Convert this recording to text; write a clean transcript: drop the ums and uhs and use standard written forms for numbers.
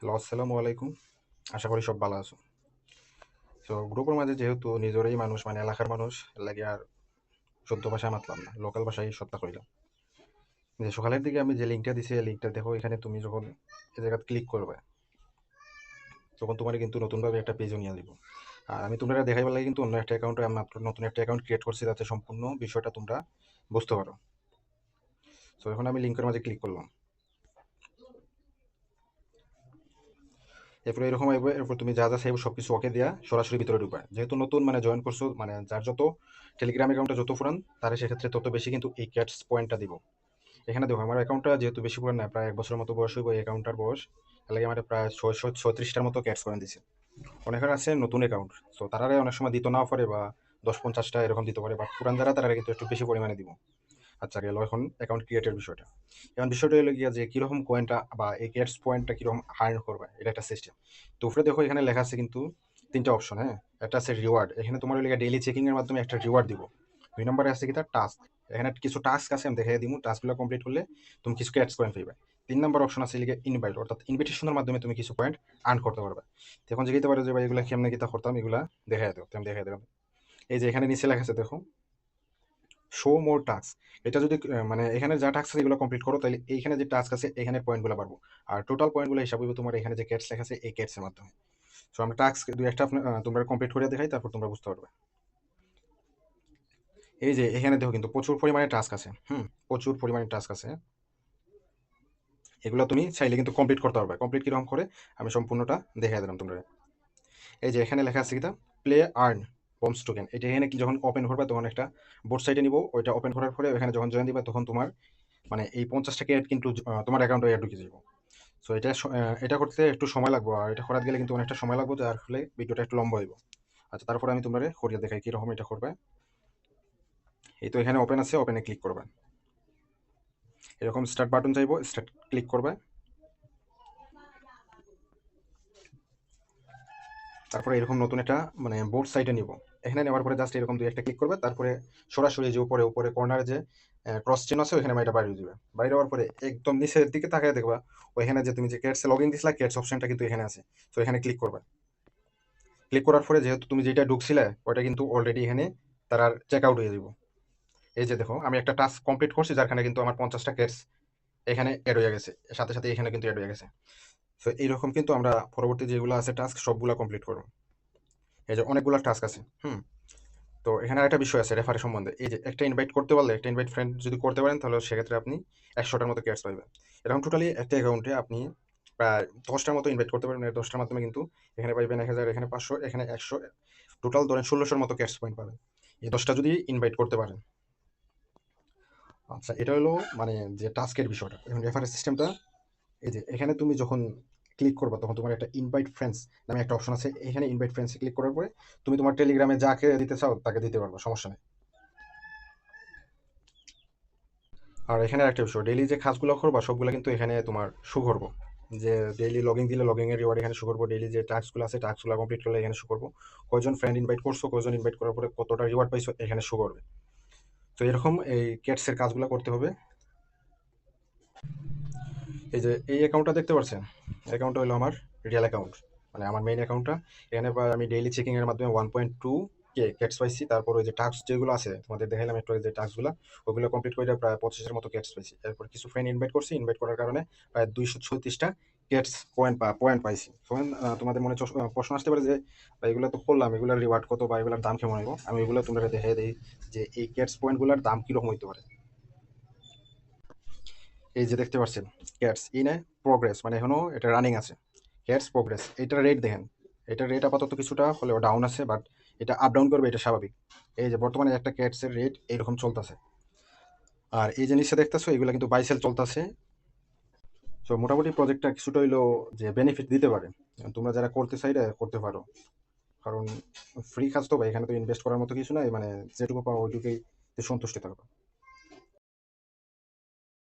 Hello, আসসালামু আলাইকুম। আশা করি সব ভালো আছো। তো গ্রুপের মাঝে যেহেতু নিজেরই মানুষ মানে এলাকার মানুষ লাগে আর শুদ্ধ ভাষায় মাতলাম না, লোকাল ভাষায় সত্তা কইলাম। যে সকালের দিকে আমি যে লিঙ্কটা দিছি এই লিঙ্কটা দেখো, এখানে তুমি যখন এই জায়গায় ক্লিক করবে তখন তোমার কিন্তু নতুনভাবে একটা পেজও নিয়ে দিব। আর আমি তোমরা দেখাইবার লাগে কিন্তু অন্য একটা অ্যাকাউন্টে আমি মাত্র নতুন একটা অ্যাকাউন্ট ক্রিয়েট করছি যাতে সম্পূর্ণ বিষয়টা তোমরা বুঝতে পারো। তো এখন আমি লিঙ্কের মাঝে ক্লিক করলাম। এরপরে এরকম আইবে, এরপর তুমি যা যা চাইবো সবকিছু ওকে দিয়া সরাসরি ভিতরে ঢুকবা। যেহেতু নতুন মানে জয়েন করছো, মানে যার যত টেলিগ্রাম অ্যাকাউন্টটা যত পুরান তার সেক্ষেত্রে তত বেশি কিন্তু এই ক্যাটস পয়েন্টটা দিব। এখানে দেখো আমার অ্যাকাউন্টটা যেহেতু বেশি পুরান না, প্রায় 1 বছরের মতো বয়স হইব এই অ্যাকাউন্টটার বয়স। তার লাগে আমার প্রায় 636টার মতো ক্যাটস পয়েন্ট দিছে। অনেকের আছে নতুন অ্যাকাউন্ট, তো তারা অনেক সময় দিতে নাও পারে বা 10-50টা এরকম দিতে পারে, বাট পুরান যারা তারা কিন্তু একটু বেশি পরিমাণে দিব। আচ্ছা, গেল এখন অ্যাকাউন্ট ক্রিয়েটের বিষয়টা। এখন বিষয়টা হলো গিয়া যে কিরকম কয়েনটা বা এই গেটস পয়েন্টটা কিরকম আর্ন করবে, এটা একটা সিস্টেম। তো উপরে দেখো এখানে লেখা আছে কিন্তু তিনটা অপশন। হ্যাঁ, একটা আছে রিওয়ার্ড, এখানে তোমার হলো ডেইলি চেকিং এর মাধ্যমে একটা রিওয়ার্ড দিব। 2 নম্বরে আছে কি তার টাস্ক, এখানে কিছু টাস্ক আছে আমি দেখাই দিব, টাস্কগুলো কমপ্লিট করলে তুমি কিছু ক্যাটস পয়েন্ট পাইবে। 3 নম্বর অপশন আছে লিখে ইনভাইট, অর্থাৎ ইনভিটেশনের মাধ্যমে তুমি কিছু পয়েন্ট আর্ন করতে পারবে। তো এখন যেতে পারে যে ভাই এগুলা কেমনে কিতা করতাম, এগুলা দেখাই দেবো, আমি দেখাই দেবো। এই যে এখানে নিচে লেখা আছে দেখো, শো মোর টাস্ক। এটা যদি মানে এখানে যা টাস্ক আছে এগুলো কমপ্লিট করো, তাহলে এইখানে যে টাস্ক আছে এখানে পয়েন্টগুলো পারবো। আর টোটাল পয়েন্টগুলো হিসাব হইবে তোমার এখানে যে ক্যাটস লেখা আছে এই ক্যাটসের মাধ্যমে। সো আমরা টাস্ক দুই একটা তোমরা কমপ্লিট করে দেখাই, তারপর তোমরা বুঝতে পারবে। এই যে এখানে দেখো কিন্তু প্রচুর পরিমাণে টাস্ক আছে, প্রচুর পরিমাণে টাস্ক আছে। এগুলো তুমি চাইলে কিন্তু কমপ্লিট করতে পারবে। কমপ্লিট কিরকম করে আমি সম্পূর্ণটা দেখাই দিলাম তোমরা। এই যে এখানে লেখা আছে কিটা, প্লে আর্ন বমস টোকেন। এটা এখানে কি যখন ওপেন করবে তখন একটা বোর্ড সাইটে নিব, ওইটা ওপেন করার পরে এখানে যখন জয়েন দিবা তখন তোমার মানে এই 50টা ক্যারেট কিন্তু তোমার অ্যাকাউন্টে ঢুকে যাব। সো এটা করতে একটু সময় লাগবে, আর এটা করাতে গেলে কিন্তু অনেকটা সময় লাগবে, যার ফলে ভিডিওটা একটু লম্বা হইব। আচ্ছা, তারপরে আমি তোমরা করিয়ে দেখাই কীরকম এটা করবে। এই তো এখানে ওপেন আছে, ওপেনে ক্লিক করবে। এরকম স্টার্ট বাটন চাইবো, স্টার্ট ক্লিক করবে। তারপরে এরকম নতুন একটা মানে বোর্ড সাইটে নিব। এখানে নেওয়ার পরে জাস্ট এরকম দুই একটা ক্লিক করবে, তারপরে সরাসরি যে উপরে উপরে কর্নারে যে ক্রস চেন আছে ওইখানে এটা বাইরে দিবে। বাইরে হওয়ার পরে একদম নিচের দিকে তাকায় দেখবা ওইখানে যে তুমি যে ক্যাটসে লগ ইন দিছিলা ক্যাটস অপশনটা কিন্তু এখানে আছে। তো এখানে ক্লিক করবে। ক্লিক করার পরে যেহেতু তুমি যেটা ঢুকছিলে ওটা কিন্তু অলরেডি এখানে তার আর চেক আউট হয়ে যাব। এই যে দেখো আমি একটা টাস্ক কমপ্লিট করছি, যারখানে কিন্তু আমার 50টা ক্যাটস এখানে অ্যাড হয়ে গেছে, সাথে সাথে এখানে কিন্তু অ্যাড হয়ে গেছে। তো এইরকম কিন্তু আমরা পরবর্তী যেগুলো আছে টাস্ক সবগুলা কমপ্লিট করবো। এই যে অনেকগুলো টাস্ক আছে। তো এখানে একটা বিষয় আছে রেফারি সম্বন্ধে। এই যে একটা ইনভাইট করতে পারলে, একটা ইনভাইট ফ্রেন্ড যদি করতে পারেন, তাহলে সেক্ষেত্রে আপনি 100টার মতো ক্যাশ পাইবেন। এরকম টোটালি একটা অ্যাকাউন্টে আপনি প্রায় 10টার মতো ইনভাইট করতে পারবেন। এই 10টার মাধ্যমে কিন্তু এখানে পাইবেন 1000, এখানে 500, এখানে 100, টোটাল ধরেন 1600-র মতো ক্যাশ পয়েন্ট পাবেন এই 10টা যদি ইনভাইট করতে পারেন। আচ্ছা, এটা হলো মানে যে টাস্কের বিষয়টা। এখন রেফারেল সিস্টেমটা, এই যে এখানে তুমি যখন ক্লিক করবা তখন তোমার একটা ইনভাইট ফ্রেন্ডস নামে একটা অপশন আছে। এখানে ইনভাইট ফ্রেন্ডসে ক্লিক করার পরে তুমি তোমার টেলিগ্রামে যাকে দিতে চাও তাকে দিতে পারবে, সমস্যা নেই। আর এখানে একটা বিষয়, ডেইলি যে কাজগুলো করবা সবগুলো কিন্তু এখানে তোমার শো করবো। যে ডেইলি লগইন দিলে লগইন এর রিওয়ার্ড এখানে শো করবো, ডেইলি যে টাস্কগুলো আছে টাস্কগুলো কমপ্লিট করলে এখানে শো করবো, কয়জন ফ্রেন্ড ইনভাইট করছো, কয়জন ইনভাইট করার পরে কতটা রিওয়ার্ড পাইছো এখানে শো করবে। তো এরকম এই ক্যাটসের কাজগুলো করতে হবে। এই যে এই অ্যাকাউন্টটা দেখতে পাচ্ছেন, অ্যাকাউন্টটা হলো আমার রিয়েল অ্যাকাউন্ট, মানে আমার মেইন অ্যাকাউন্টটা। এখানে আমি ডেইলি চেকিং এর মাধ্যমে 1.2 কে ক্যাটস পাইছি। তারপর ওই যে টাস্ক যেগুলো আছে তোমাদের দেখাইলাম একটু আগে, যে টাস্কগুলো ওগুলো কমপ্লিট করে প্রায় 25-এর মতো ক্যাটস পাইছি। এরপর কিছু ফ্রেন্ড ইনভাইট করছি, ইনভাইট করার কারণে প্রায় 236টা ক্যাটস পয়েন্ট পাইছি। তখন তোমাদের মনে প্রশ্ন আসতে পারে যে এগুলো তো করলাম, এগুলোর রিওয়ার্ড কত বা এগুলোর দাম কেমন হইব। আমি এগুলো তোমরা দেখাই দিই যে এই ক্যাটস পয়েন্টগুলোর দাম কিরকম হইতে পারে। এই যে দেখতে পাচ্ছেন ক্যাটস ইন এ প্রোগ্রেস, মানে এখনো এটা রানিং আছে। ক্যাটস প্রোগ্রেস, এটার রেট দেখেন। এটার রেট আপাতত কিছুটা হলেও ডাউন আছে, বাট এটা আপ ডাউন করবে, এটা স্বাভাবিক। এই যে বর্তমানে একটা ক্যাটসের রেট এইরকম চলতেছে। আর এই জিনিসটা দেখতেছো এগুলো কিন্তু বাই সেল চলতেছে। তো মোটামুটি প্রজেক্টটা কিছুটা হইলো যে বেনিফিট দিতে পারে। তোমরা যারা করতে চাইলে করতে পারো, কারণ ফ্রি কাজ তো ভাই, এখানে তো ইনভেস্ট করার মতো কিছু নাই, মানে যেটুকু পাও ওইটুকুই সন্তুষ্টি থাকবে।